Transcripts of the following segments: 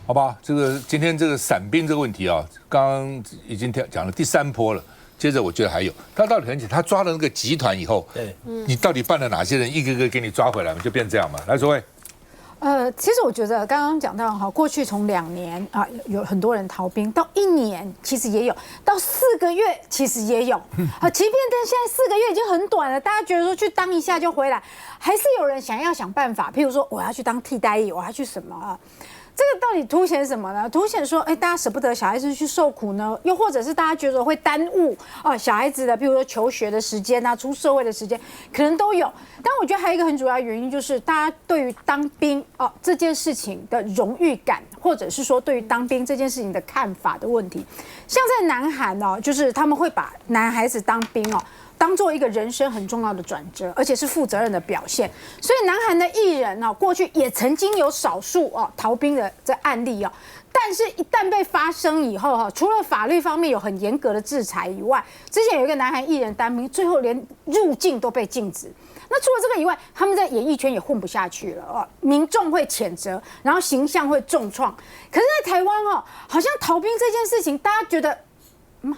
好吧，这个今天这个伞兵这个问题啊，刚刚已经讲了第3波了。接着我觉得还有，他到底很简单，他抓了那个集团以后，对，你到底办了哪些人，一个个给你抓回来，就变这样嘛？来，所谓。其实我觉得刚刚讲到哈，过去从2年啊，有很多人逃兵，到1年其实也有，到4个月其实也有。啊，即便但现在4个月已经很短了，大家觉得说去当一下就回来，还是有人想办法，譬如说我要去当替代役，我要去什么啊？这个到底凸显什么呢？凸显说，大家舍不得小孩子去受苦呢，又或者是大家觉得会耽误小孩子的，比如说求学的时间啊，出社会的时间，可能都有。但我觉得还有一个很主要原因，就是大家对于当兵这件事情的荣誉感，或者是说对于当兵这件事情的看法的问题。像在南韩就是他们会把男孩子当兵当做一个人生很重要的转折，而且是负责任的表现。所以南韩的艺人过去也曾经有少数逃兵的这案例但是一旦被发生以后除了法律方面有很严格的制裁以外，之前有一个南韩艺人当兵，最后连入境都被禁止。那除了这个以外，他们在演艺圈也混不下去了民众会谴责，然后形象会重创。可是，在台湾好像逃兵这件事情，大家觉得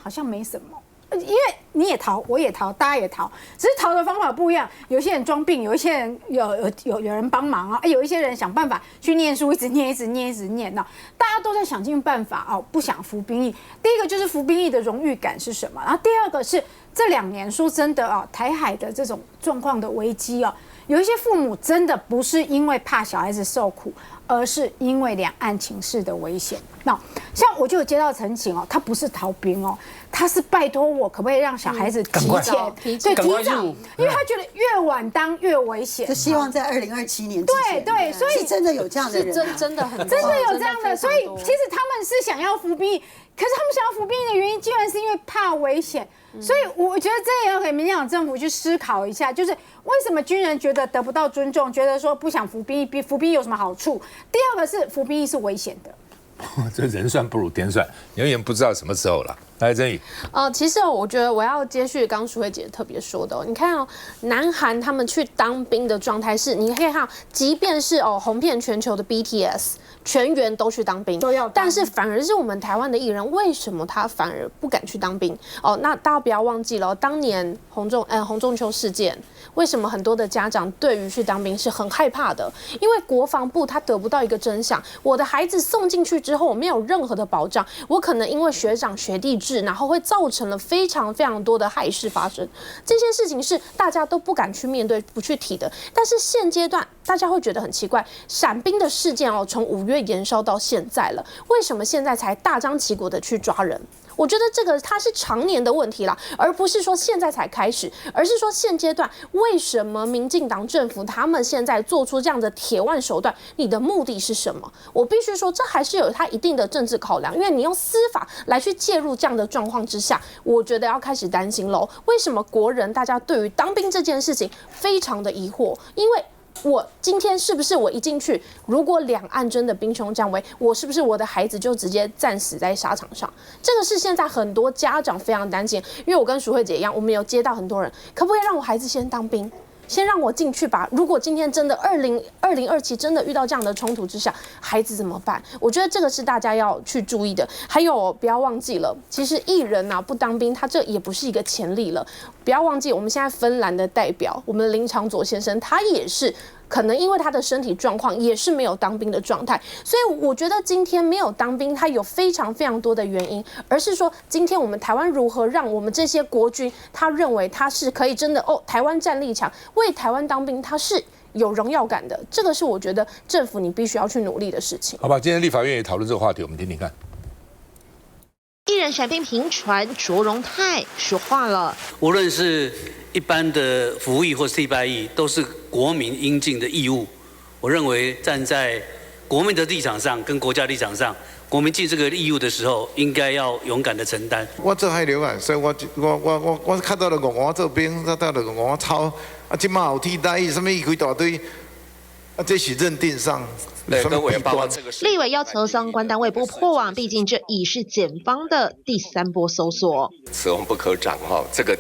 好像没什么。因为你也逃，我也逃，大家也逃，只是逃的方法不一样。有些人装病，有一些人有人帮忙有一些人想办法去念书，一直念大家都在想尽办法不想服兵役。第一个就是服兵役的荣誉感是什么？然后第二个是这2年说真的台海的这种状况的危机有一些父母真的不是因为怕小孩子受苦，而是因为两岸情势的危险。那像我就有接到陈情他不是逃兵他是拜托我可不可以让小孩子提早，提早，因为他觉得越晚当越危险，就希望在2027年之前。对，所以是真的有这样的人，真的很真的有这样的，所以其实他们是想要服兵役，可是他们想要服兵役的原因，竟然是因为怕危险。所以我觉得这也要给民进党政府去思考一下，就是为什么军人觉得得不到尊重，觉得说不想服兵役，服兵役有什么好处？第二个是服兵役是危险的。这人算不如天算，永远不知道什么时候了。来，曾宇。其实我觉得我要接续刚淑慧姐特别说的你看南韩他们去当兵的状态是，你可以看即便是红遍全球的 BTS。全员都去当兵，但是反而是我们台湾的艺人，为什么他反而不敢去当兵？那大家不要忘记了，当年洪仲丘事件，为什么很多的家长对于去当兵是很害怕的？因为国防部他得不到一个真相，我的孩子送进去之后，我没有任何的保障，我可能因为学长学弟制，然后会造成了非常非常多的害事发生。这些事情是大家都不敢去面对、不去提的。但是现阶段大家会觉得很奇怪，伞兵的事件从5月延烧到现在了，为什么现在才大张旗鼓的去抓人？我觉得这个它是常年的问题啦，而不是说现在才开始，而是说现阶段为什么民进党政府他们现在做出这样的铁腕手段，你的目的是什么？我必须说，这还是有它一定的政治考量，因为你用司法来去介入这样的状况之下，我觉得要开始担心喽。为什么国人大家对于当兵这件事情非常的疑惑？因为我今天是不是我一进去，如果两岸真的兵凶战危，我是不是我的孩子就直接战死在沙场上？这个是现在很多家长非常担心，因为我跟淑慧姐一样，我们有接到很多人，可不可以让我孩子先当兵？先让我进去吧。如果今天真的2027真的遇到这样的冲突之下，孩子怎么办？我觉得这个是大家要去注意的。还有不要忘记了，其实艺人不当兵，他这也不是一个潜力了。不要忘记，我们现在芬兰的代表，我们的林长佐先生，他也是。可能因为他的身体状况也是没有当兵的状态，所以我觉得今天没有当兵，他有非常非常多的原因，而是说今天我们台湾如何让我们这些国军，他认为他是可以真的台湾战力强，为台湾当兵，他是有荣耀感的，这个是我觉得政府你必须要去努力的事情。好吧，今天立法院也讨论这个话题，我们听听看。艺人闪兵频传，卓荣泰说话了。无论是一般的服役或是替代役，都是国民应尽的义务。我认为站在国民的立场上，跟国家立场上，国民尽这个义务的时候，应该要勇敢的承担。我做海流啊，所以我看到了我做兵，看到了我操啊，今嘛有替代役，什么一大堆啊，这是认定上。跟委员报告这个立委要求相关单位不破网，毕竟这已是检方的第3波搜索。此红不可长这个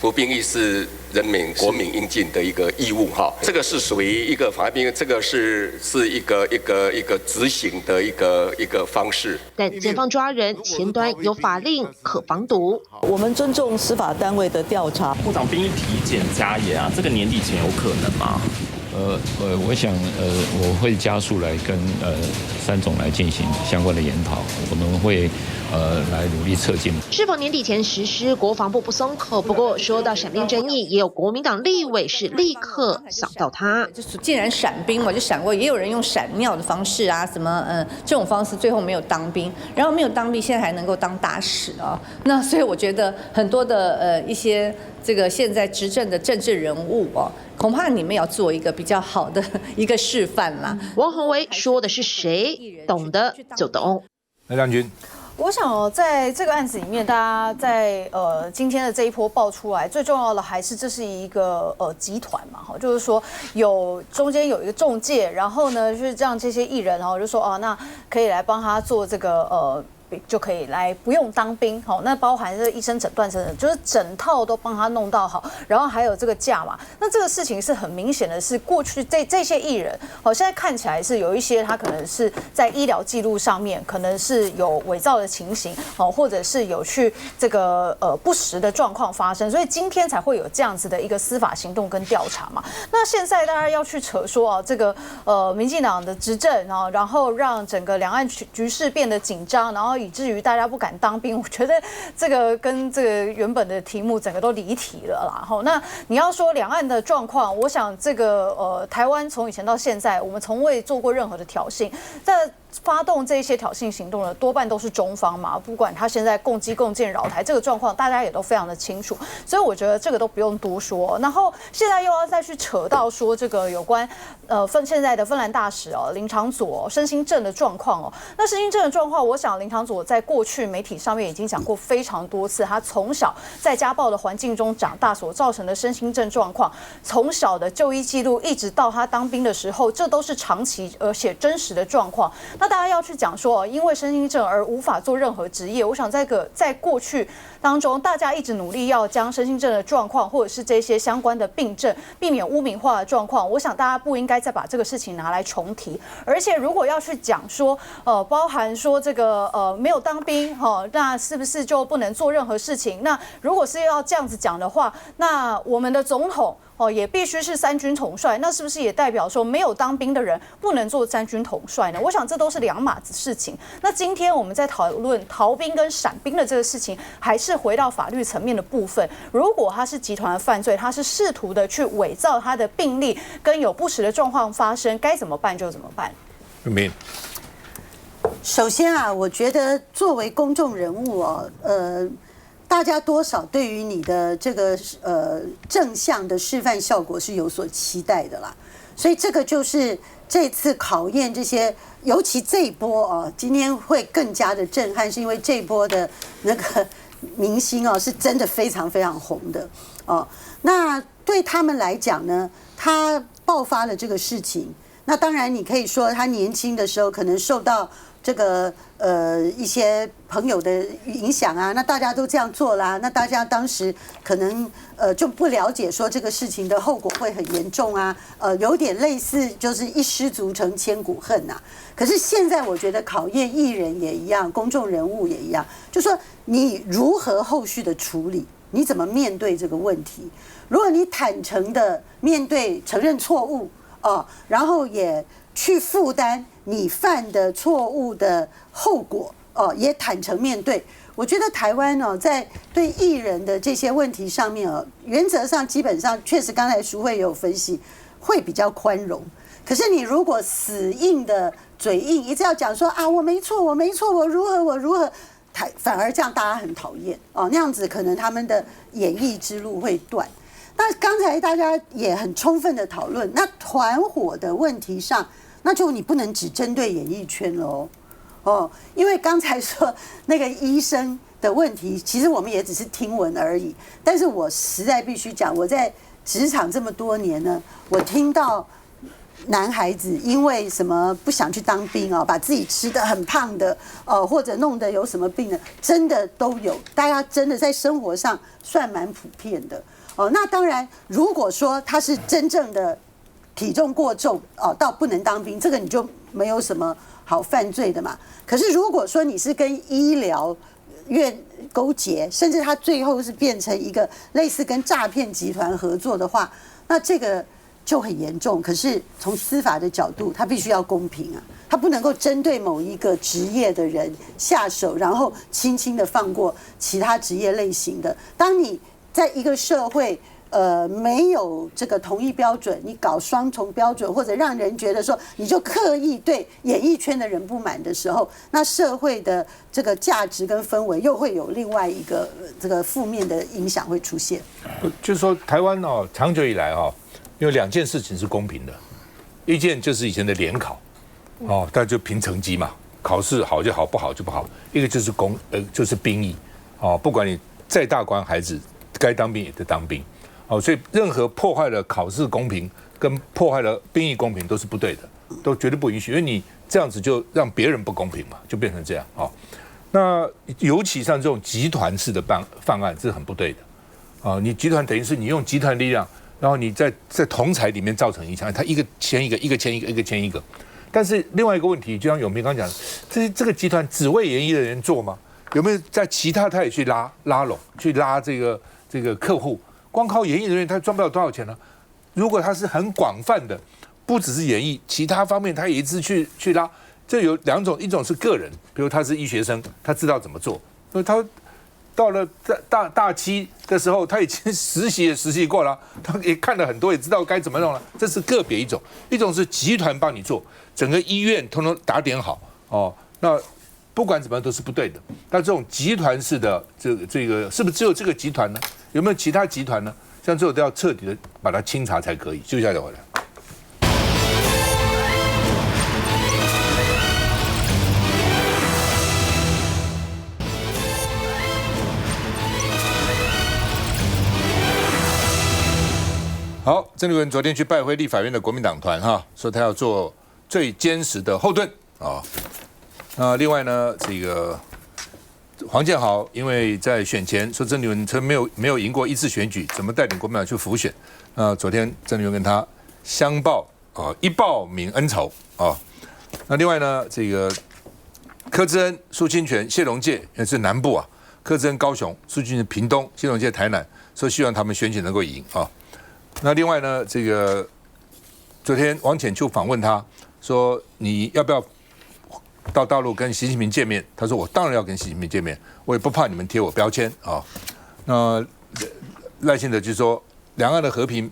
服兵役是人民国民应尽的一个义务哈，这个是属于一个妨碍兵役，这个是一个执行的一个方式。但检方抓人前端有法令可防堵，我们尊重司法单位的调查。部长，兵役体检加严啊，这个年底前有可能吗？我想我会加速来跟三总来进行相关的研讨，我们会来努力测进。是否年底前实施，国防部不松口。不过说到闪兵争议，也有国民党立委是立刻想到他，就是既然闪兵嘛，就闪过，也有人用闪尿的方式啊，什么这种方式，最后没有当兵，然后没有当兵，现在还能够当大使啊。那所以我觉得很多的一些这个现在执政的政治人物哦，恐怕你们要做一个比较好的一个示范啦。王宏维说的是谁？懂的就懂。那亮君。我想在这个案子里面，大家在今天的这一波爆出来，最重要的还是这是一个集团嘛，哈，就是说中间有一个中介，然后呢就是让这些艺人，然后就说那可以来帮他做这个就可以来不用当兵，好，那包含这个医生诊断等等，就是整套都帮他弄到好，然后还有这个价码，那这个事情是很明显的是过去这些艺人，好，现在看起来是有一些他可能是在医疗记录上面可能是有伪造的情形，好，或者是有去这个不实的状况发生，所以今天才会有这样子的一个司法行动跟调查嘛。那现在大家要去扯说这个民进党的执政啊，然后让整个两岸局势变得紧张，然后以至于大家不敢当兵，我觉得这个跟这个原本的题目整个都离题了啦。好，那你要说两岸的状况，我想这个台湾从以前到现在，我们从未做过任何的挑衅，在发动这些挑衅行动的多半都是中方嘛，不管他现在共机共建扰台这个状况，大家也都非常的清楚，所以我觉得这个都不用多说。然后现在又要再去扯到说这个有关现在的芬兰大使林长佐身心症的状况那身心症的状况，我想林长佐在过去媒体上面已经讲过非常多次，他从小在家暴的环境中长大所造成的身心症状况，从小的就医记录一直到他当兵的时候，这都是长期而且真实的状况。那大家要去讲说因为身心症而无法做任何职业，我想在过去当中，大家一直努力要将身心症的状况或者是这些相关的病症避免污名化的状况，我想大家不应该再把这个事情拿来重提。而且如果要去讲说包含说这个没有当兵那是不是就不能做任何事情？那如果是要这样子讲的话，那我们的总统也必须是三军统帅，那是不是也代表说没有当兵的人不能做三军统帅呢？我想这都是两码子事情。那今天我们在讨论逃兵跟闪兵的这个事情，还是回到法律层面的部分。如果他是集团的犯罪，他是试图的去伪造他的病历，跟有不实的状况发生，该怎么办就怎么办。首先我觉得作为公众人物大家多少对于你的这个正向的示范效果是有所期待的啦，所以这个就是这次考验这些，尤其这一波今天会更加的震撼，是因为这一波的那个明星是真的非常非常红的那对他们来讲呢，他爆发了这个事情，那当然你可以说他年轻的时候可能受到这个一些朋友的影响那大家都这样做啦，那大家当时可能就不了解说这个事情的后果会很严重有点类似就是一失足成千古恨可是现在我觉得考验艺人也一样，公众人物也一样，就说你如何后续的处理，你怎么面对这个问题？如果你坦诚的面对承认错误然后也去负担你犯的错误的后果也坦诚面对。我觉得台湾在对艺人的这些问题上面原则上基本上确实刚才淑慧也有分析，会比较宽容。可是你如果死硬的嘴硬，一直要讲说我没错，我没错，我如何，反而这样大家很讨厌那样子可能他们的演艺之路会断。那刚才大家也很充分的讨论，那团伙的问题上，那就你不能只针对演艺圈喽因为刚才说那个医生的问题，其实我们也只是听闻而已。但是我实在必须讲，我在职场这么多年呢，我听到男孩子因为什么不想去当兵啊，把自己吃得很胖的，或者弄得有什么病的，真的都有，大家真的在生活上算蛮普遍的。那当然，如果说他是真正的体重过重到不能当兵，这个你就没有什么好犯罪的嘛。可是如果说你是跟医疗院勾结，甚至他最后是变成一个类似跟诈骗集团合作的话，那这个就很严重。可是从司法的角度，他必须要公平啊，他不能够针对某一个职业的人下手，然后轻轻的放过其他职业类型的。当你在一个社会没有这个同一标准，你搞双重标准，或者让人觉得说你就刻意对演艺圈的人不满的时候，那社会的这个价值跟氛围又会有另外一个这个负面的影响会出现。就是说，台湾长久以来有2件事情是公平的，一件就是以前的联考，大家就凭成绩嘛，考试好就好，不好就不好；一个就是就是兵役，不管你再大官孩子，该当兵也得当兵。所以任何破坏了考试公平跟破坏了兵役公平都是不对的，都绝对不允许，因为你这样子就让别人不公平嘛，就变成这样那尤其像这种集团式的犯案，这是很不对的你集团等于是你用集团力量，然后你在同侪里面造成影响，他一个签一个，一个签一个，一个签一个。但是另外一个问题，就像永平刚讲，这个集团只为演艺的人做吗？有没有在其他他也去拉拢，去拉这个客户？光靠演艺人员他赚不了多少钱呢？如果他是很广泛的，不只是演艺，其他方面他也一直去拉。这有2种，一种是个人，比如他是医学生，他知道怎么做，所以他到了大7的时候，他已经实习过了，他也看了很多，也知道该怎么弄了。这是个别一种，一种是集团帮你做，整个医院通通打点好那不管怎么样都是不对的。那这种集团式的这个是不是只有这个集团呢？有没有其他集团呢？像这种都要彻底的把它清查才可以。休息一下再回来。好，郑丽文昨天去拜会立法院的国民党团说他要做最坚实的后盾那另外呢，这个黄建豪因为在选前说郑丽文没有赢过1次选举，怎么带领国民党去辅选？昨天郑丽文跟他相报一报泯恩仇那另外呢，这个柯志恩、苏清泉、谢龙介也是南部柯志恩高雄，苏清泉屏东，谢龙介台南，说希望他们选举能够赢那另外呢，这个昨天王浅秋访问他说，你要不要到大陆跟习近平见面？他说我当然要跟习近平见面，我也不怕你们贴我标签那赖清德就说，两岸的和平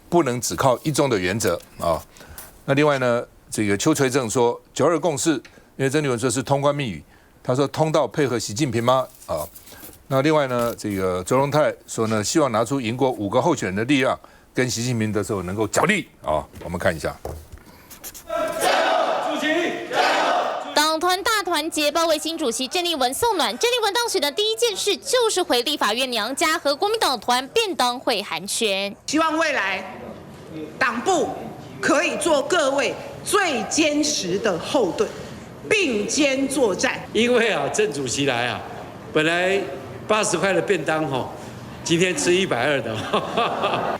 不能只靠一中的原则那另外呢，这个邱垂正说9·2共识，因为郑丽文说是通关密语，他说通到配合习近平吗？那另外呢，这个卓荣泰说呢，希望拿出赢过5个候选人的力量，跟习近平的时候能够角力我们看一下。党团大团结包围新主席郑丽文送暖。郑丽文当时的第一件事就是回立法院娘家和国民党团便当会寒暄，希望未来党部可以做各位最坚实的后盾，并肩作战。因为郑主席来本来80块的便当今天吃120的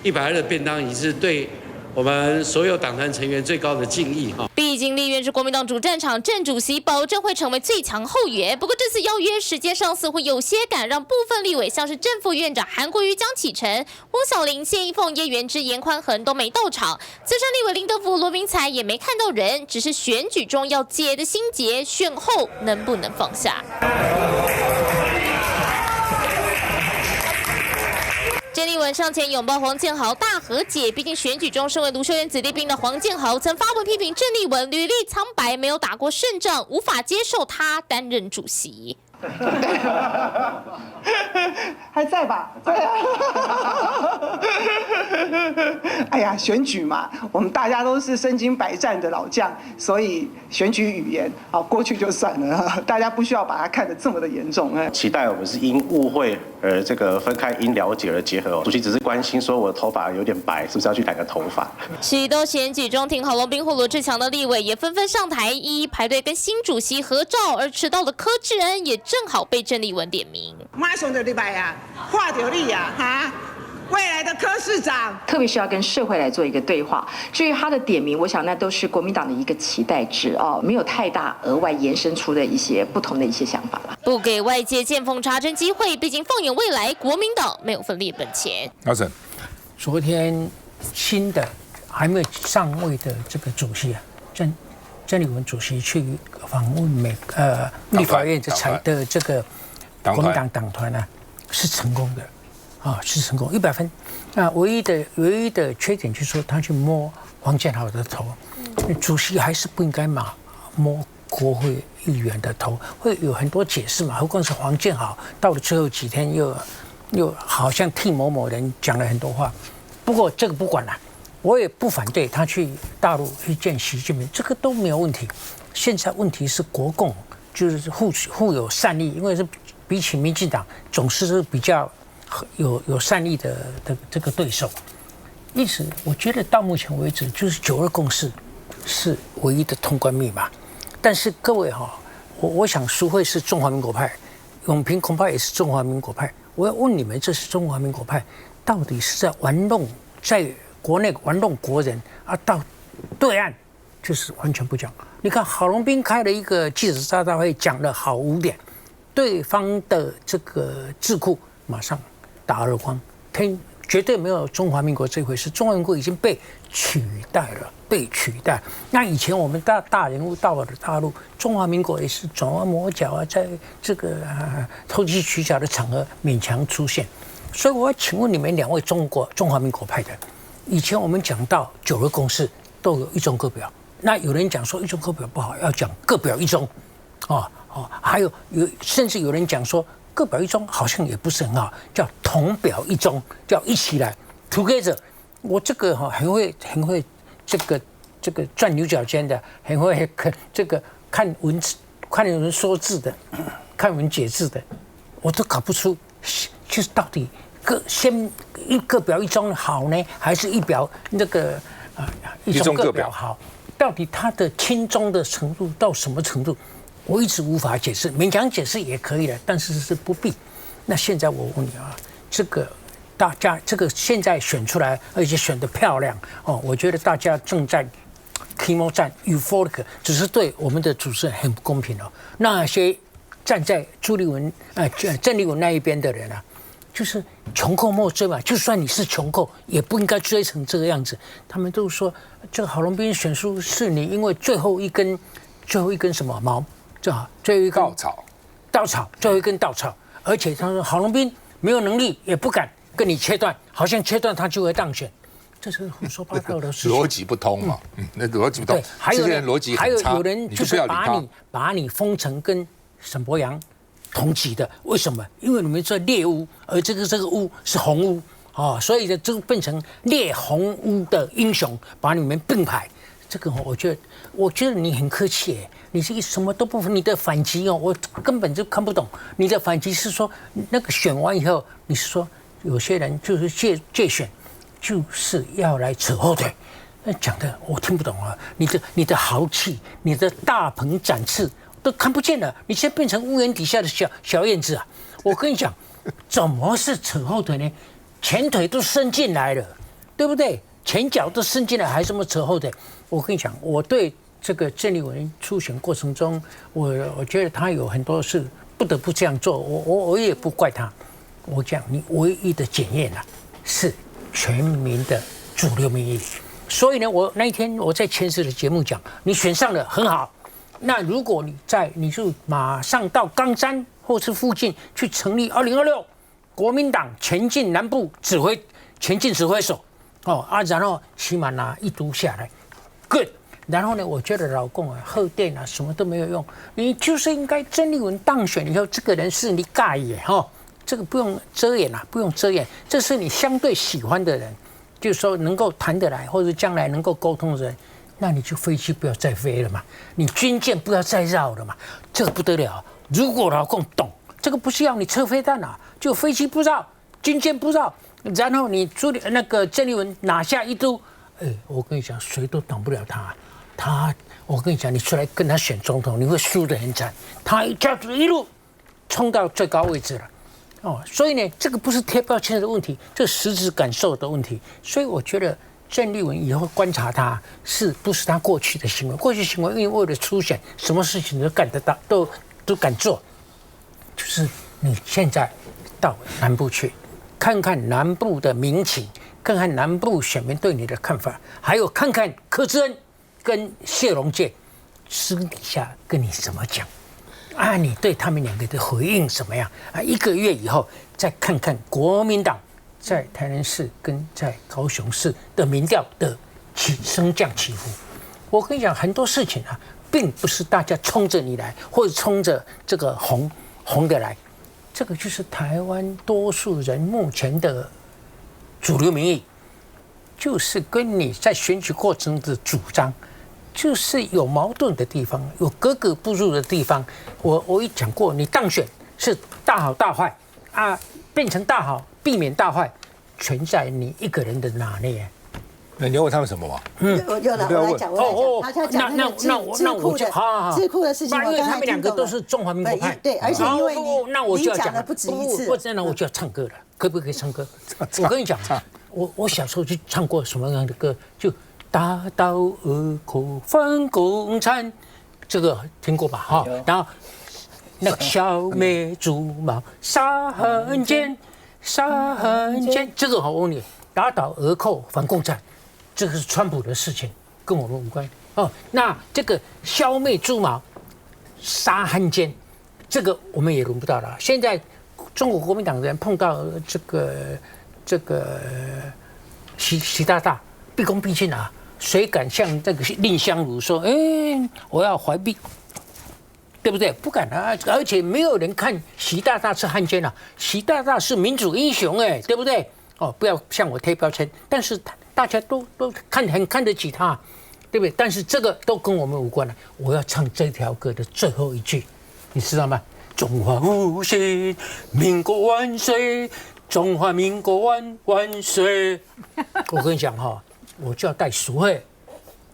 ，120的便当已是对我们所有党团成员最高的敬意毕竟立院是国民党主战场，郑主席保证会成为最强后援。不过这次邀约时间上似乎有些赶，让部分立委像是正副院长韩国瑜、江启臣、翁小玲、谢依凤、叶元之、严宽恒都没到场，资深立委林德福、罗明才也没看到人，只是选举中要解的心结，选后能不能放下？郑丽文上前拥抱黄建豪，大和解。毕竟选举中身为卢秀燕子弟兵的黄建豪，曾发文批评郑丽文履历苍白，没有打过胜仗，无法接受他担任主席。还在吧？对啊。哎呀，选举嘛，我们大家都是身经百战的老将，所以选举语言过去就算了，大家不需要把它看得这么的严重。期待我们是因误会而这个分开，因了解而结合。主席只是关心说我的头发有点白，是不是要去染个头发？许多选举中挺郝龙斌或罗志强的立委也纷纷上台，一一排队跟新主席合照，而迟到的柯志恩也正好被郑丽文点名。马上就礼拜呀，画掉你呀，哈！未来的柯市长，特别是要跟社会来做一个对话。至于他的点名，我想那都是国民党的一个期待值哦，没有太大额外延伸出的一些不同的一些想法了。不给外界见缝插针机会，毕竟放眼未来，国民党没有分裂本钱。老沈，昨天新的还没有上位的这个主席啊，郑丽文主席去访问立法院的这个国民党党团啊，是成功的。是成功100分。那唯一的缺点就是说，他去摸黄健豪的头，主席还是不应该摸国会议员的头，会有很多解释嘛。何况是黄健豪，到了最后几天又好像替某某人讲了很多话。不过这个不管了，我也不反对他去大陆去见习近平，这个都没有问题。现在问题是国共就是互有善意，因为是比起民进党总是比较。有善意的这个对手，因此我觉得到目前为止，就是9·2共识是唯一的通关密码。但是各位我想苏慧是中华民国派，永平恐怕也是中华民国派。我要问你们，这是中华民国派，到底是在玩弄，在国内玩弄国人啊，到对岸就是完全不讲。你看郝龙斌开了一个记者招待会，讲了好5点，对方的这个智库马上打耳光，绝对没有中华民国这回事。中华民国已经被取代了，被取代。那以前我们大人物到了大陆，中华民国也是转弯抹角啊，在这个投机取巧的场合勉强出现。所以我要请问你们2位中华民国派的，以前我们讲到9·2共识都有一中各表，那有人讲说一中各表不好，要讲各表一中，还有甚至有人讲说。各表一中好像也不是很好，叫同表一中，叫一起来 together。我这个很会这个钻牛角尖的，很会这个看文说字的，看文解字的，我都搞不出，就是到底各表一中好呢，还是一表那个一中各表好？到底它的轻重的程度到什么程度？我一直无法解释，勉强解释也可以的，但是是不必。那现在我问你啊，这个大家这个现在选出来，而且选得漂亮我觉得大家正在 Kimo 战 euphoric， 只是对我们的主持人很不公平那些站在郑丽文那一边的人啊，就是穷寇莫追嘛，就算你是穷寇，也不应该追成这个样子。他们都说这个郝龙斌选书是你因为最后一根什么毛。最后一根稻草，最后一根稻草，而且他说郝龙斌没有能力，也不敢跟你切断，好像切断他就会当选，这是胡说八道的事情。逻辑不通嘛，那逻辑不通。还有人逻辑还有人就是把你封成跟沈伯洋同级的，为什么？因为你们是猎巫，而这个巫是红巫所以呢，就变成猎红巫的英雄，把你们并排。这个我觉得你很客气你是什么都不分，你的反击我根本就看不懂。你的反击是说那个选完以后，你是说有些人就是借选，就是要来扯后腿，那讲的我听不懂你的豪气，你的大鹏展翅都看不见了，你现在变成屋檐底下的小燕子啊！我跟你讲，怎么是扯后腿呢？前腿都伸进来了，对不对？前脚都伸进来，还这么扯后腿？我跟你讲，我对这个郑丽文初选过程中，我觉得他有很多事不得不这样做，我也不怪他。我讲，你唯一的检验是全民的主流民意。所以呢，我那一天我在前次的节目讲，你选上了很好。那如果你就马上到冈山或是附近去成立2026国民党前进南部前进指挥所然后起码拿1都下来 ，good。然后呢，我觉得老共啊、贺电啊，什么都没有用，你就是应该曾丽文当选以后，这个人是你盖耶哈，这个不用遮掩啊，不用遮掩，这是你相对喜欢的人，就是说能够谈得来，或者将来能够沟通的人，那你就飞机不要再飞了嘛，你军舰不要再绕了嘛，这个不得了。如果老共懂，这个不是要你测飞弹啊，就飞机不绕，军舰不绕，然后你那个郑丽文拿下一都，我跟你讲，谁都挡不了他，我跟你讲，你出来跟他选总统，你会输得很惨。他一下子一路冲到最高位置了，所以呢，这个不是贴标签的问题，这实质感受的问题。所以我觉得郑丽文以后观察他，是不是他过去的行为？过去行为因为为了初选，什么事情都干得到，都敢做。就是你现在到南部去，看看南部的民情，看看南部选民对你的看法，还有看看柯志恩跟谢龙介私底下跟你怎么讲啊？你对他们两个的回应怎么样啊？1个月以后再看看国民党在台南市跟在高雄市的民调的升降起伏。我跟你讲，很多事情啊，并不是大家冲着你来，或者冲着这个红的来，这个就是台湾多数人目前的主流民意，就是跟你在选举过程的主张，就是有矛盾的地方，有格格不入的地方。我一讲过，你当选是大好大坏啊，变成大好，避免大坏，全在你一个人的拿捏。那你要问他们什么吗？我来讲，他讲那个智库的事情，因为他们两个都是中华民国派，对，而且因为你讲了不止一次，那我就要唱歌了，可不可以唱歌？我跟你讲，我小时候就唱过什么样的歌，就大刀二口反共产，这个听过吧？哈，然后那个消灭猪毛杀痕间，这个好问你，打倒俄寇反共产。这个是川普的事情，跟我们无关哦。那这个消灭猪毛、杀汉奸，这个我们也轮不到了。现在中国国民党人碰到这个习大大毕恭毕敬啊，谁敢向这个蔺相如说，我要怀璧，对不对？不敢啊！而且没有人看习大大是汉奸啊，习大大是民主英雄对不对？不要向我贴标签，但是大家都很看得起他，对不对？但是这个都跟我们无关了。我要唱这条歌的最后一句，你知道吗？中华复兴，民国万岁！中华民国万岁！我跟你讲我就要带淑慧、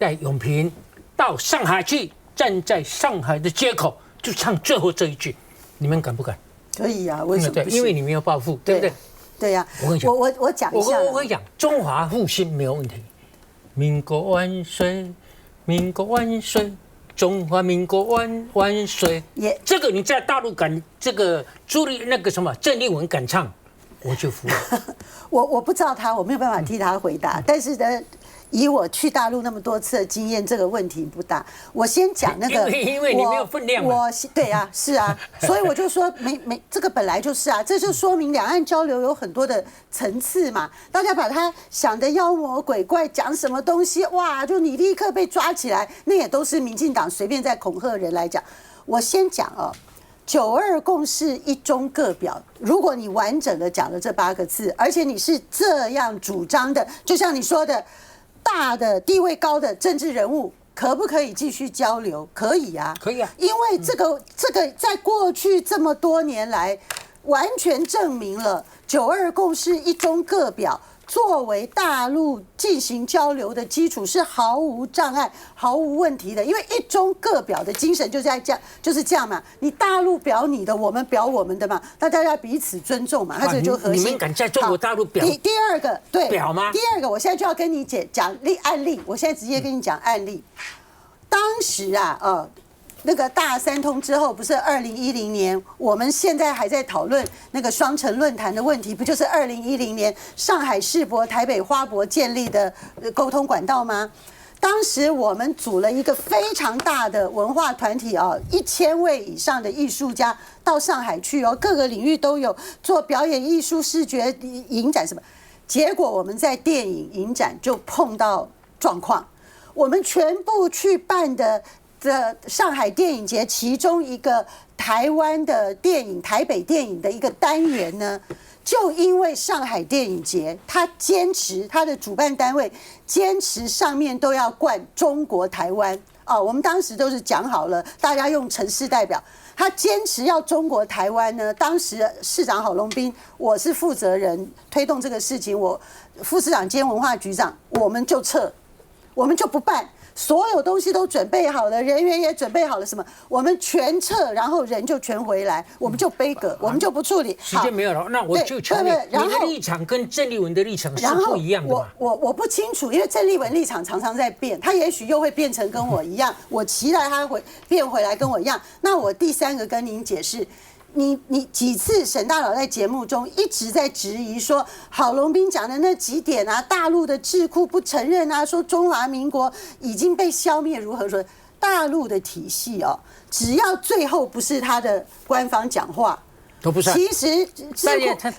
带永平到上海去，站在上海的街口，就唱最后这一句。你们敢不敢？可以啊，为什么不行？因为你没有报复，对不对？对呀，我讲一下，我跟你讲，中华复兴没有问题，民国万岁，民国万岁，中华民国万岁。这个你在大陆敢这个那个什么郑丽文敢唱，我就服了。我不知道他，我没有办法替他回答，但是呢。以我去大陆那么多次的经验，这个问题不大。我先讲那个，因为你没有分量嘛。对啊，是啊，所以我就说没这个本来就是啊，这就说明两岸交流有很多的层次嘛。大家把它想的妖魔鬼怪，讲什么东西哇，就你立刻被抓起来，那也都是民进党随便在恐吓人来讲。我先讲92共识一中各表，如果你完整的讲了这8个字，而且你是这样主张的，就像你说的。大的地位高的政治人物可不可以继续交流？可以啊，可以啊，因为这个在过去这么多年来，完全证明了92共识一中各表作为大陆进行交流的基础是毫无障碍、毫无问题的。因为一中各表的精神就是这样嘛，你大陆表你的，我们表我们的嘛，大家要彼此尊重嘛，它这就核心。你们敢在中国大陆表？第二个对表吗？第二个，我现在就要跟你讲案例，我现在直接跟你讲案例。当时那个大三通之后，不是2010年，我们现在还在讨论那个双城论坛的问题，不就是2010年上海世博、台北花博建立的沟通管道吗？当时我们组了一个非常大的文化团体1000位以上的艺术家到上海去各个领域都有做表演艺术、视觉影展什么。结果我们在电影影展就碰到状况。我们全部去办的上海电影节其中一个台湾的电影、台北电影的一个单元呢，就因为上海电影节，他坚持他的主办单位坚持上面都要冠中国台湾哦，我们当时都是讲好了，大家用城市代表。他坚持要中国台湾呢，当时市长郝龙斌，我是负责人推动这个事情，我副市长兼文化局长，我们就撤，我们就不办。所有东西都准备好了，人员也准备好了，什么我们全撤，然后人就全回来，我们就杯葛，我们就不处理。时间没有了，那我就求你，你的立场跟郑丽文的立场是不一样的嘛？我不清楚，因为郑丽文立场常常在变，他也许又会变成跟我一样，我期待他变回来跟我一样。那我第三个跟您解释。你几次沈大佬在节目中一直在质疑说郝龙斌讲的那几点啊，大陆的智库不承认啊，说中华民国已经被消灭，如何说？大陆的体系哦，只要最后不是他的官方讲话，都不算。其实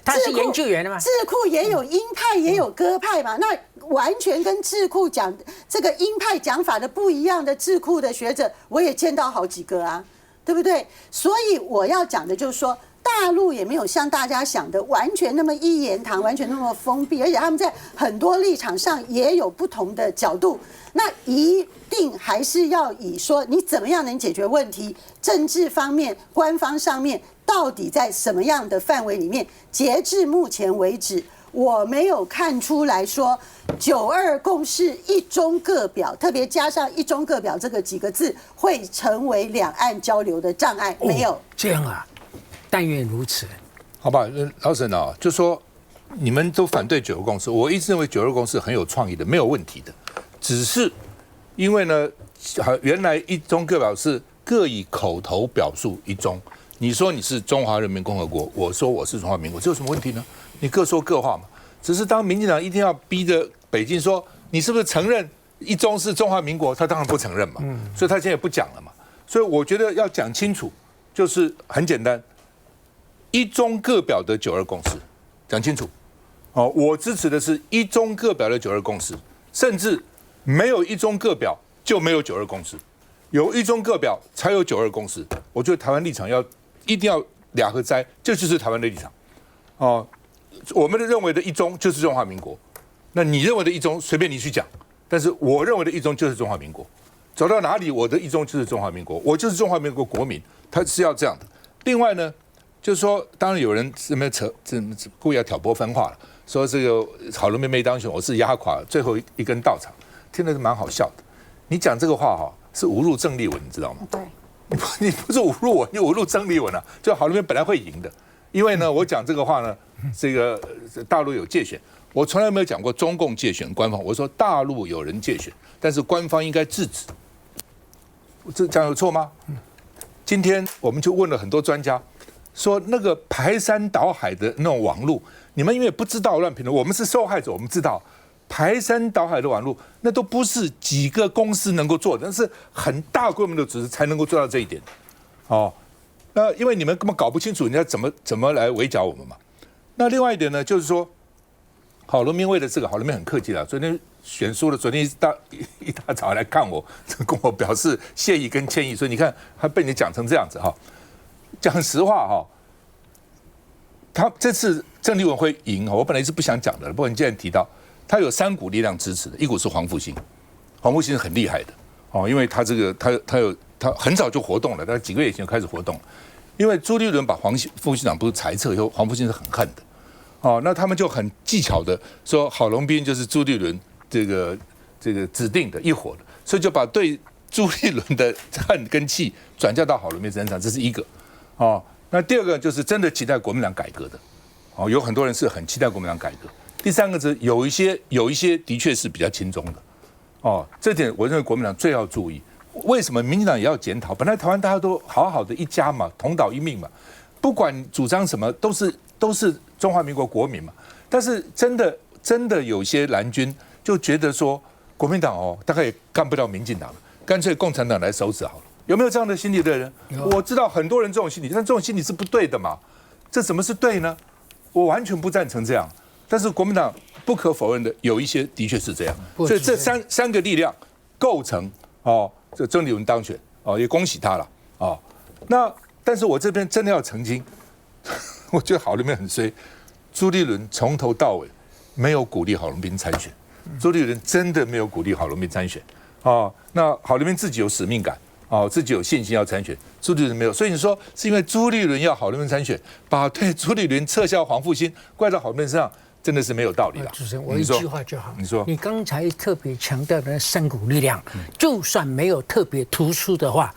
他是研究员的嘛，智库也有鹰派也有鸽派嘛，那完全跟智库讲这个鹰派讲法的不一样的智库的学者，我也见到好几个啊。对不对？所以我要讲的就是说，大陆也没有像大家想的完全那么一言堂，完全那么封闭，而且他们在很多立场上也有不同的角度。那一定还是要以说你怎么样能解决问题，政治方面、官方上面到底在什么样的范围里面？截至目前为止，我没有看出来说9·2共识一中各表，特别加上一中各表这个几个字会成为两岸交流的障碍，没有。这样啊，但愿如此。好吧，老沈啊，就说你们都反对9·2共识，我一直认为9·2共识很有创意的，没有问题的，只是因为呢，原来一中各表是各以口头表述一中，你说你是中华人民共和国，我说我是中华民国，这有什么问题呢？你各说各话嘛。只是当民进党一定要逼着北京说你是不是承认一中是中华民国，他当然不承认嘛，所以他现在也不讲了嘛。所以我觉得要讲清楚，就是很简单，一中各表的9·2共识，讲清楚。哦，我支持的是一中各表的9·2共识，甚至没有一中各表就没有9·2共识，有一中各表才有9·2共识。我觉得台湾立场一定要俩合哉，这就是台湾的立场。哦。我们认为的一中就是中华民国，那你认为的一中随便你去讲，但是我认为的一中就是中华民国。走到哪里，我的一中就是中华民国，我就是中华民国国民，他是要这样的。另外呢，就是说，当然有人故意要挑拨分化了，说这个郝龙斌没当选，我是压垮最后一根稻草，听着是蛮好笑的。你讲这个话哈，是侮辱郑丽文，你知道吗？对，你不是侮辱我，你侮辱郑丽文啊！就郝龙斌本来会赢的，因为呢，我讲这个话呢。这个大陆有介选，我从来没有讲过中共介选官方。我说大陆有人介选，但是官方应该制止。这讲有错吗？今天我们就问了很多专家，说那个排山倒海的那种网路，你们因为不知道乱评论，我们是受害者，我们知道排山倒海的网路，那都不是几个公司能够做的，那是很大规模的组织才能够做到这一点。哦，那因为你们根本搞不清楚人家怎么来围剿我们嘛。那另外一点呢，就是说，郝龙斌为了这个，郝龙斌很客气了。昨天选输了，昨天一大早来看我，跟我表示谢意跟歉意。所以你看，他被你讲成这样子哈。讲实话哈，他这次郑丽文会赢，我本来是不想讲的，不过你既然提到，他有3股力量支持的，一股是黄复兴，黄复兴是很厉害的哦，因为他这个他很早就活动了，他几个月前就开始活动了。因为朱立伦把黄副市长不是裁撤以后，黄复兴是很恨的，哦，那他们就很技巧的说郝龙斌就是朱立伦这个指定的一伙的，所以就把对朱立伦的恨跟气转嫁到郝龙斌身上，这是一个，哦，那第二个就是真的期待国民党改革的，哦，有很多人是很期待国民党改革。第三个是有一些的确是比较亲中的，哦，这点我认为国民党最要注意。为什么民进党也要检讨？本来台湾大家都好好的一家嘛，同岛一命嘛，不管主张什么都是中华民国国民嘛。但是真的有些蓝军就觉得说，国民党哦大概也干不了民进党了，干脆共产党来收拾好了。有没有这样的心理的人？我知道很多人这种心理，但这种心理是不对的嘛。这怎么是对呢？我完全不赞成这样。但是国民党不可否认的有一些的确是这样，所以这三个力量。构成这曾丽文当选也恭喜他了那但是我这边真的要澄清，我觉得郝龙斌很衰，朱立伦从头到尾没有鼓励郝龙斌参选，朱立伦真的没有鼓励郝龙斌参选那郝龙斌自己有使命感自己有信心要参选，朱立伦没有，所以你说是因为朱立伦要郝龙斌参选，把对朱立伦撤销黄复兴怪到郝龙斌身上，真的是没有道理了。主持人，我一句话就好。你说，你刚才特别强调的三股力量，就算没有特别突出的话，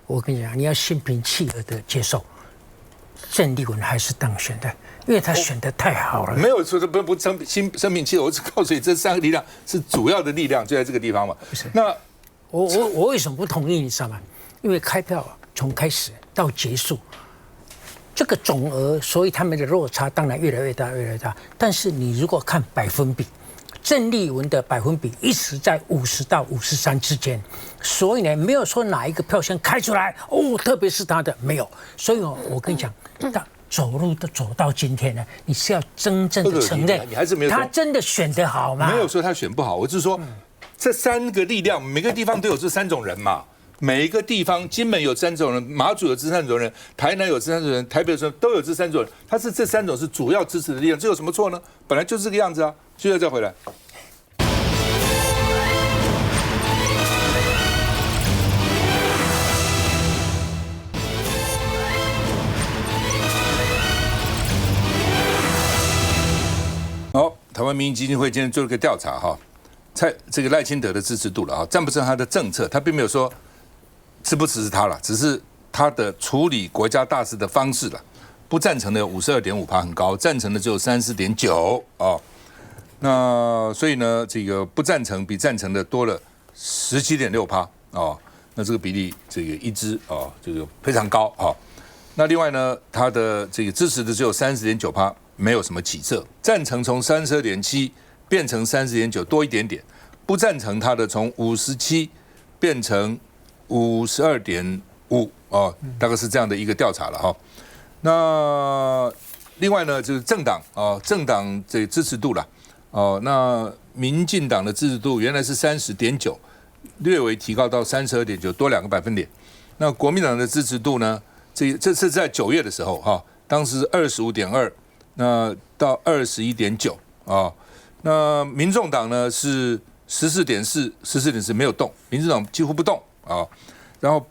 我跟你讲，你要心平气和的接受，郑丽文还是当选的，因为他选的太好了。没有说不生平气和，我只告诉你，这三个力量是主要的力量，就在这个地方嘛。不是，那我为什么不同意？你知道吗？因为开票从开始到结束，这个总额，所以他们的落差当然越来越大，越来越大。但是你如果看百分比，郑丽文的百分比一直在50到53之间，所以呢，没有说哪一个票先开出来特别是他的没有。所以我跟你讲，走路都走到今天呢，你是要真正的承认，你还是没有他真的选得好吗？没有说他选不好，我是说这三个力量，每个地方都有这3种人嘛。每一个地方，金门有3种人，马祖有这3种人，台南有这3种人，台北都有这3种人。他是这3种是主要支持的力量，这有什么错呢？本来就是这个样子啊。接着再回来。好，台湾民意基金会今天做了个调查哈，这个赖清德的支持度了赞不赞他的政策？他并没有说支不支持他了，只是他的处理国家大事的方式了。不赞成的有52.5%，很高，赞成的只有34.9%那所以呢，这个不赞成比赞成的多了17.6%那这个比例这个一致这个非常高那另外呢，他的这个支持的只有30.9%，没有什么起色。赞成从32.7变成30.9，多一点点。不赞成他的从57变成52.5大概是这样的一个调查了那另外呢，就是政党政党这个支持度啦那民进党的支持度原来是30.9，略微提高到32.9，多2个百分点。那国民党的支持度呢，这是在9月的时候当时25.2，那到21.9那民众党呢是14.4没有动，民进党几乎不动然后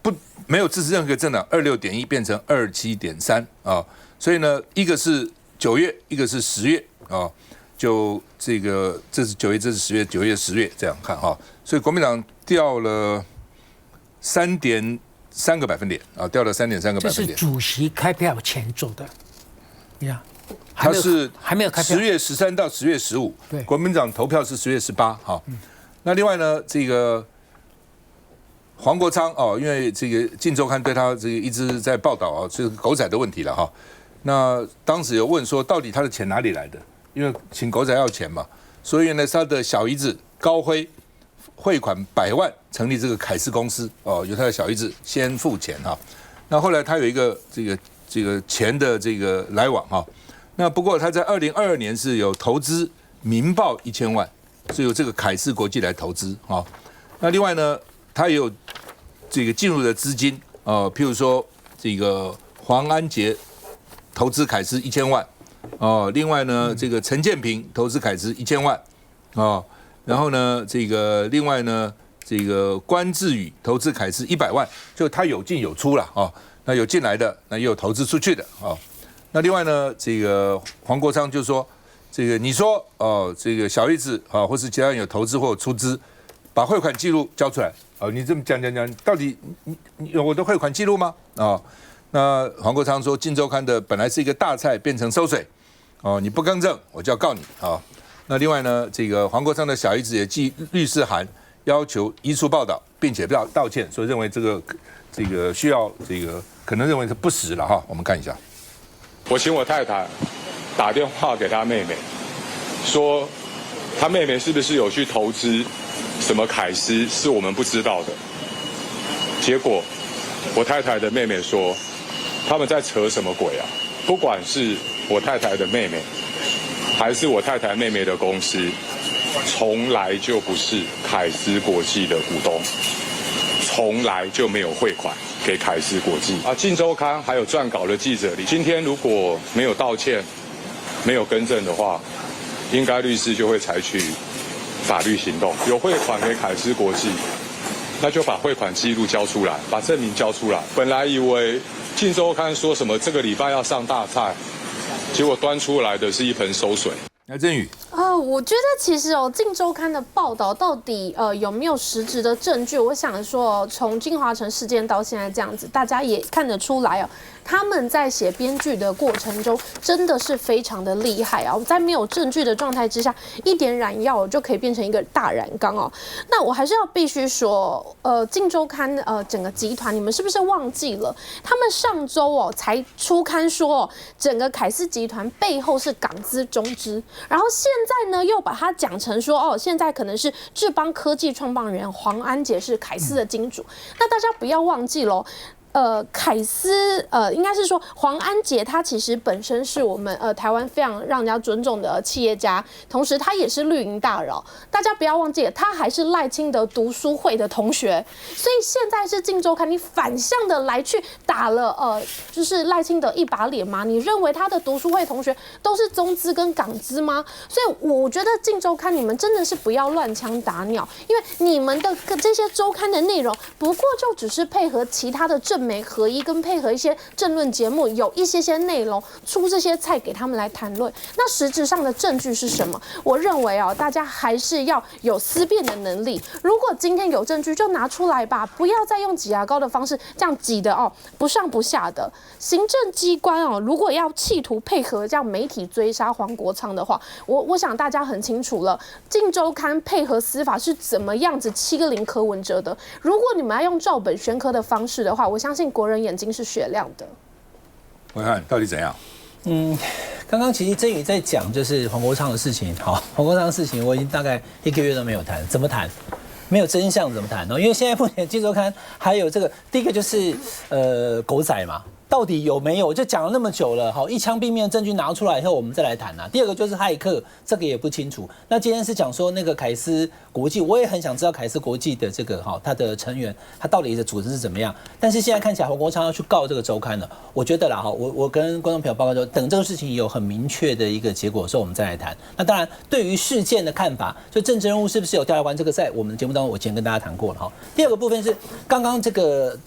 没有支持任何一个政党，26.1变成27.3所以呢，一个是9月，一个是10月就这个这是9月，这是10月，9月、10月这样看所以国民党掉了3.3个百分点掉了3.3个百分点。这是主席开票前做的，你看。他是还没有开票，10月13到10月15，对，国民党投票是10月18那另外呢，这个黄国昌因为这个《镜周刊》对他这个一直在报道这个狗仔的问题了那当时有问说，到底他的钱哪里来的？因为请狗仔要钱嘛，所以呢，他的小姨子高辉汇款100万成立这个凯斯公司由他的小姨子先付钱那后来他有一个这个钱的这个来往那不过他在2022年是有投资民报1000万，是由这个凯斯国际来投资那另外呢，他也有这个进入的资金譬如说这个黄安杰投资凯斯1000万另外呢，这个陈建平投资凯斯1000万然后呢，这个另外呢，这个关志宇投资凯斯100万，就他有进有出了那有进来的，那也有投资出去的那另外呢，这个黄国昌就说，这个你说这个小姨子或是其他人有投资或出资，把汇款记录交出来你这么讲，到底你有我的汇款记录吗？那黄国昌说，《镜周刊》的本来是一个大菜，变成馊水你不更正，我就要告你那另外呢，这个黄国昌的小姨子也寄律师函，要求移除报道，并且道歉，所以认为这个需要可能认为是不实了我们看一下。我请我太太打电话给她妹妹，说她妹妹是不是有去投资什么凯斯是我们不知道的。结果我太太的妹妹说，他们在扯什么鬼啊？不管是我太太的妹妹，还是我太太妹妹的公司，从来就不是凯斯国际的股东，从来就没有汇款给凯斯国际。《镜周刊》还有撰稿的记者里，今天如果没有道歉、没有更正的话，应该律师就会采取法律行动。有汇款给凯斯国际，那就把汇款记录交出来，把证明交出来。本来以为《镜周刊》说什么这个礼拜要上大菜，结果端出来的是一盆馊水。那振宇，我觉得其实《镜周刊》的报道到底有没有实质的证据？我想说，从金华城事件到现在这样子，大家也看得出来他们在写编剧的过程中真的是非常的厉害在没有证据的状态之下，一点染药就可以变成一个大染缸那我还是要必须说，镜周刊整个集团，你们是不是忘记了？他们上周才出刊说，整个凯斯集团背后是港资中资，然后现在呢又把它讲成说，现在可能是智邦科技创办人黄安杰是凯斯的金主，那大家不要忘记喽。凯斯应该是说黄安杰，他其实本身是我们台湾非常让人家尊重的企业家，同时他也是绿营大佬。大家不要忘记了，他还是赖清德读书会的同学，所以现在是《镜周刊》，你反向的来去打了就是赖清德一把脸吗？你认为他的读书会同学都是中资跟港资吗？所以我觉得《镜周刊》你们真的是不要乱枪打鸟，因为你们的这些周刊的内容不过就只是配合其他的政媒合一，跟配合一些政论节目，有一些内容出这些菜给他们来谈论。那实质上的证据是什么？我认为大家还是要有思辨的能力。如果今天有证据，就拿出来吧，不要再用挤牙膏的方式这样挤的不上不下的。行政机关如果要企图配合这样媒体追杀黄国昌的话，我想大家很清楚了，《镜周刊》配合司法是怎么样子欺凌柯文哲的。如果你们要用照本宣科的方式的话，我相信国人眼睛是雪亮的。我看到底怎样？刚刚其实振宇在讲就是黄国昌的事情。好，黄国昌的事情我已经大概1个月都没有谈，怎么谈？没有真相怎么谈呢？因为现在目前《镜周刊》还有这个，第一个就是狗仔嘛。到底有没有？就讲了那么久了，好，一枪毙命的证据拿出来以后，我们再来谈第二个就是骇客，这个也不清楚。那今天是讲说那个凯斯国际，我也很想知道凯斯国际的这个他的成员，他到底的组织是怎么样。但是现在看起来黄国昌要去告这个周刊了，我觉得啦我跟观众朋友报告说，等这个事情有很明确的一个结果的时候，我们再来谈。那当然，对于事件的看法，就政治人物是不是有调查官，这个在我们的节目当中我以前跟大家谈过了第二个部分是刚刚这个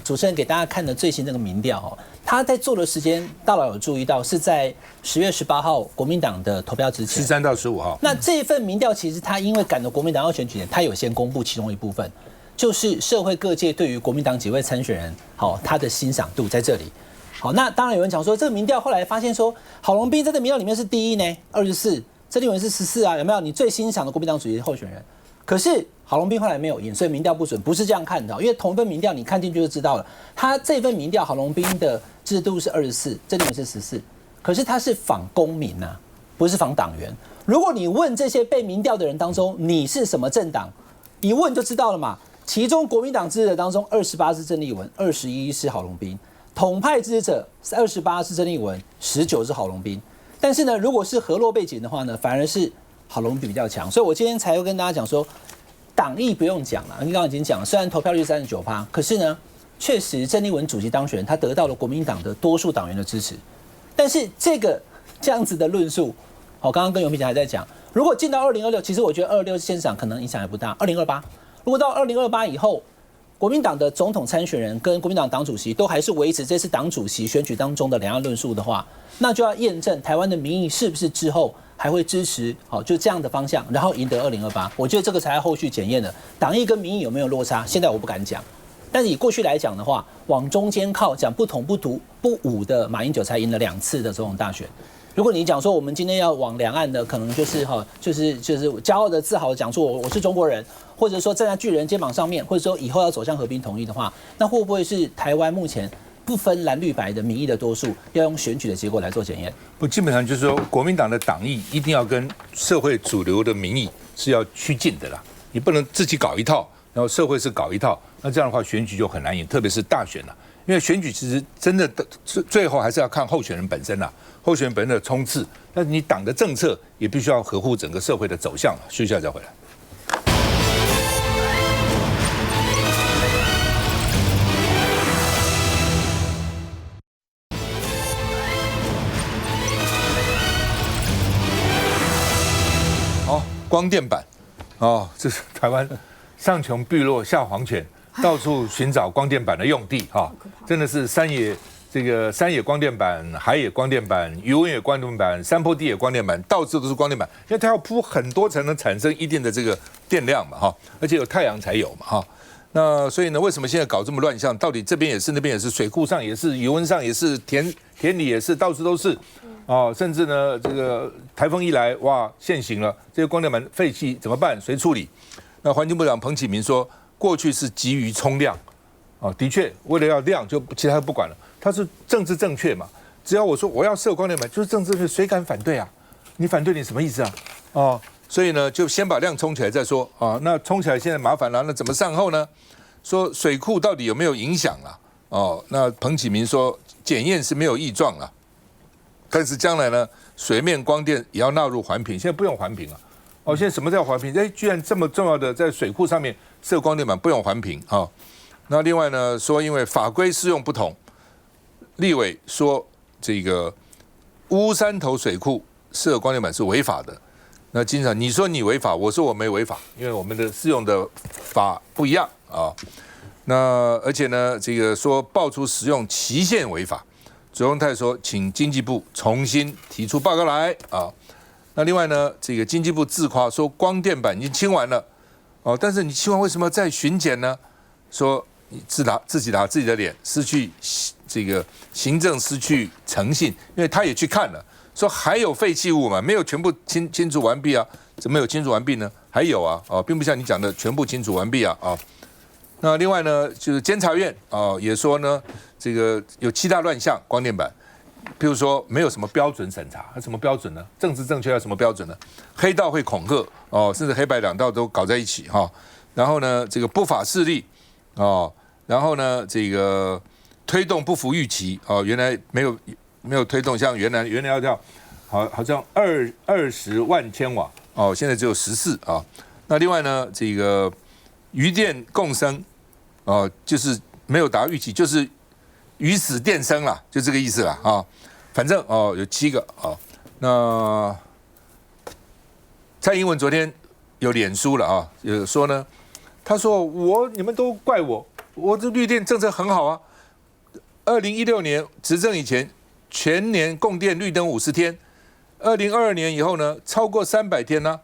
主持人给大家看的最新这个民调他在做的时间，大佬有注意到是在10月18号国民党的投票之前，13到15号。那这一份民调其实他因为赶着国民党要选举前，他有先公布其中一部分，就是社会各界对于国民党几位参选人，他的欣赏度在这里。好，那当然有人讲说，这个民调后来发现说，郝龙斌在这民调里面是第一呢，24，郑丽文是14有没有？你最欣赏的国民党主席候选人，可是郝龙斌后来没有赢，所以民调不准，不是这样看的。因为同一份民调你看进去就知道了，他这份民调郝龙斌的支持度是24，郑丽文是14，可是他是访公民不是访党员。如果你问这些被民调的人当中，你是什么政党，一问就知道了嘛。其中国民党支持者当中，28是郑丽文，21是郝龙斌；统派支持者28是郑丽文，19是郝龙斌。但是呢，如果是河洛背景的话呢，反而是郝龙斌比较强。所以我今天才会跟大家讲说，党意不用讲了，你刚刚已经讲了，虽然投票率39%，可是呢，确实郑丽文主席当选，他得到了国民党的多数党员的支持。但是这样子的论述，刚刚跟尤平姐还在讲，如果进到2026，其实我觉得26现场可能影响也不大。2028，如果到2028以后，国民党的总统参选人跟国民党党主席都还是维持这次党主席选举当中的两岸论述的话，那就要验证台湾的民意是不是之后还会支持就这样的方向，然后赢得2028。我觉得这个才是后续检验的，党意跟民意有没有落差，现在我不敢讲。但是以过去来讲的话，往中间靠，讲不统不独不武的马英九才赢了2次的总统大选。如果你讲说我们今天要往两岸的，可能就是骄傲的自豪讲说我是中国人，或者说站在巨人肩膀上面，或者说以后要走向和平统一的话，那会不会是台湾目前不分蓝绿白的民意的多数，要用选举的结果来做检验？不，基本上就是说，国民党的党意一定要跟社会主流的民意是要趋近的啦，你不能自己搞一套，然后社会是搞一套，那这样的话选举就很难赢，特别是大选了。因为选举其实真的最后还是要看候选人本身啦，候选人本身的冲刺，但是你党的政策也必须要合乎整个社会的走向了。休息一下再回来。光电板，这是台湾上穷碧落下黄泉，到处寻找光电板的用地真的是山野光电板、海野光电板、余温野光电板、山坡地野光电板，到处都是光电板，因为它要铺很多才能产生一定的这个电量嘛而且有太阳才有嘛那所以呢，为什么现在搞这么乱象？到底这边也是，那边也是，水库上也是，余温上也是，田里也是，到处都是。甚至呢，这个台风一来，哇，现形了，这些光电板废弃怎么办？谁处理？那环境部长彭启明说，过去是急于冲量，的确，为了要量，就其他不管了，他是政治正确嘛，只要我说我要设光电板，就是政治正确，谁敢反对啊？你反对你什么意思啊？所以呢，就先把量冲起来再说那冲起来现在麻烦了，那怎么善后呢？说水库到底有没有影响啊？那彭启明说，检验是没有异状了。但是将来呢，水面光电也要纳入环评，现在不用环评现在什么叫环评？居然这么重要的在水库上面设光电板不用环评那另外呢，说因为法规适用不同，立委说这个乌山头水库设光电板是违法的。那经常你说你违法，我说我没违法，因为我们的适用的法不一样那而且呢，这个说爆出使用期限违法。左荣泰说，请经济部重新提出报告来那另外呢，这个经济部自夸说光电板已经清完了但是你清完为什么再巡检呢？说你自己打自己的脸，失去这个行政失去诚信，因为他也去看了，说还有废弃物嘛，没有全部清除完毕怎么有清除完毕呢？还有并不像你讲的全部清除完毕那另外呢，就是监察院也说呢，这个有7大乱象，光电板，譬如说没有什么标准审查，什么标准呢？政治正确要什么标准呢？黑道会恐吓甚至黑白两道都搞在一起然后呢，这个不法势力然后呢，这个推动不符预期原来没有推动，像原来要叫好像20万千瓦现在只有14那另外呢，这个余电共生就是没有达预期，就是鱼死电生啦，就这个意思啦反正有7个那蔡英文昨天有脸书了有说呢，他说你们都怪我这绿电政策很好2016年执政以前，全年供电绿灯50天，2022年以后呢，超过300天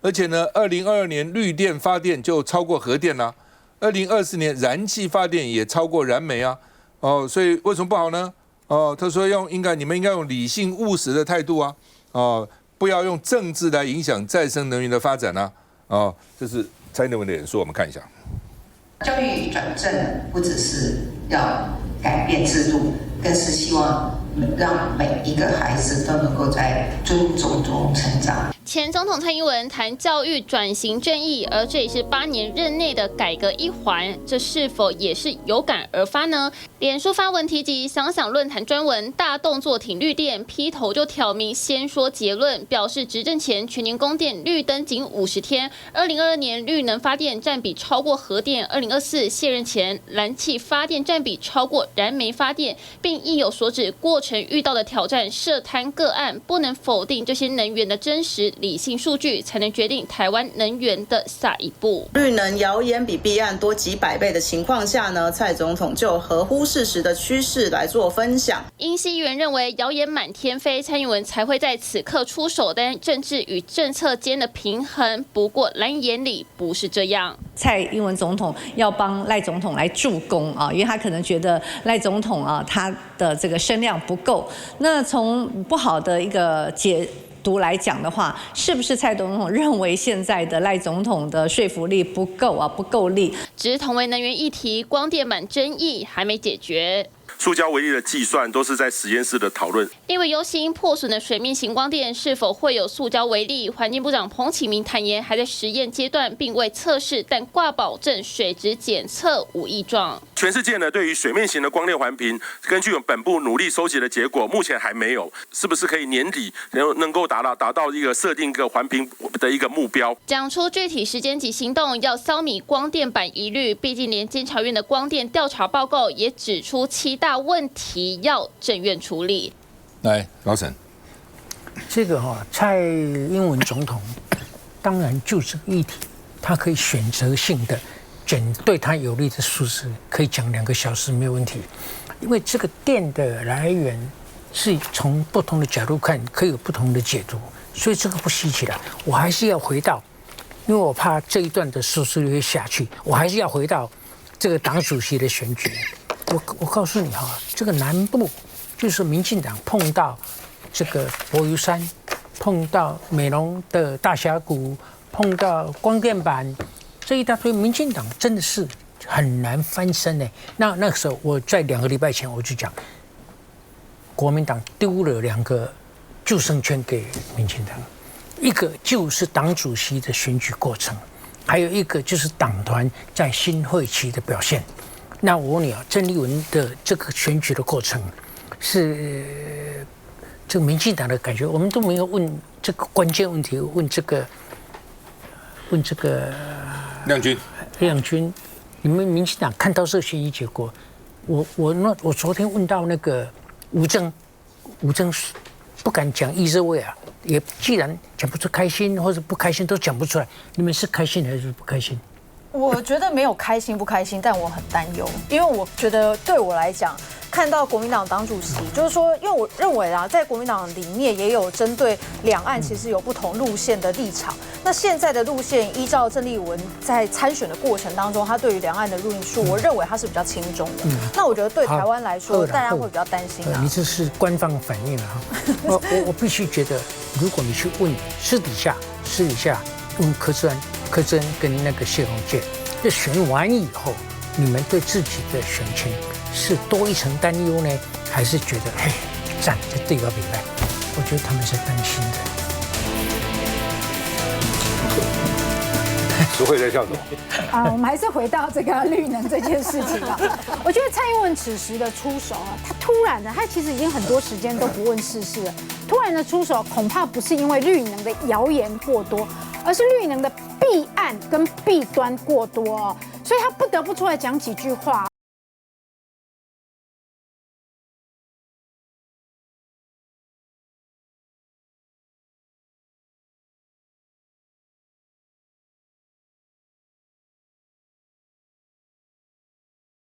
而且呢，2022年绿电发电就超过核电2024年燃气发电也超过燃煤所以为什么不好呢？他说你们应该用理性务实的态度不要用政治来影响再生能源的发展这是蔡英文的演说，我们看一下。教育转正不只是要改变制度，更是希望让每一个孩子都能够在尊重中成长。前总统蔡英文谈教育转型正义，而这也是8年任内的改革一环，这是否也是有感而发呢？脸书发文提及，想想论坛专文大动作挺绿电，劈头就挑明先说结论，表示执政前全年供电绿灯仅50天，2022年绿能发电占比超过核电，2024卸任前燃气发电占比超过燃煤发电，并意有所指，过程遇到的挑战涉贪个案，不能否定这些能源的真实理性数据，才能决定台湾能源的下一步。绿能谣言比弊案多几百倍的情况下呢，蔡总统就合乎事实的趋势来做分享。英系议员认为谣言满天飞，蔡英文才会在此刻出手，但政治与政策间的平衡。不过蓝眼里不是这样，蔡英文总统要帮赖总统来助攻因为他可能觉得赖总统他的这个声量不够。那从不好的一个解读来讲的话，是不是蔡总统认为现在的赖总统的说服力不够不够力？只同为能源议题，光电板争议还没解决。塑胶微粒的计算都是在实验室的讨论。因为 U 型破损的水面型光电是否会有塑胶微粒，环境部长彭启明坦言还在实验阶段，并未测试，但挂保证水质检测无异状。全世界呢，对于水面型的光电环评，根据本部努力收集的结果，目前还没有，是不是可以年底能够达到一个设定一个环评的一个目标？讲出具体时间及行动，要消弭光电板疑虑。毕竟连监察院的光电调查报告也指出7大问题，要政院处理。来，高审，这个蔡英文总统当然就这个议题，他可以选择性的选对他有利的数字，可以讲2个小时没有问题，因为这个电的来源是从不同的角度看，可以有不同的解读，所以这个不稀奇了。我还是要回到，因为我怕这一段的收视率会下去，我还是要回到这个党主席的选举。我告诉你这个南部就是民进党碰到这个柏油山，碰到美浓的大峡谷，碰到光电板，这一大堆，民进党真的是很难翻身呢。那个时候我在2个礼拜前我就讲，国民党丢了2个救生圈给民进党，一个就是党主席的选举过程，还有一个就是党团在新会期的表现。那我问你郑丽文的这个选举的过程是这个民进党的感觉，我们都没有问这个关键问题，问这个亮君，你们民进党看到这选举结果，我昨天问到那个吴征不敢讲意思味啊，也既然讲不出开心或者不开心都讲不出来，你们是开心还是不开心？我觉得没有开心不开心，但我很担忧，因为我觉得对我来讲，看到国民党党主席，就是说，因为我认为在国民党里面也有针对两岸其实有不同路线的立场。那现在的路线，依照郑丽文在参选的过程当中，他对于两岸的论述，我认为他是比较轻重的。那我觉得对台湾来说，大家会比较担心啊。你这是官方反应啊！我必须觉得，如果你去问私底下问柯志恩跟那个谢龙介，这选完以后，你们对自己的选情是多一层担忧呢，还是觉得嘿，赞这对我比赛？我觉得他们是担心的。实惠在笑什么？我们还是回到这个绿能这件事情啊。我觉得蔡英文此时的出手啊，他突然的，他其实已经很多时间都不问世事了。突然的出手，恐怕不是因为绿能的谣言过多，而是绿能的弊案跟弊端过多哦。所以他不得不出来讲几句话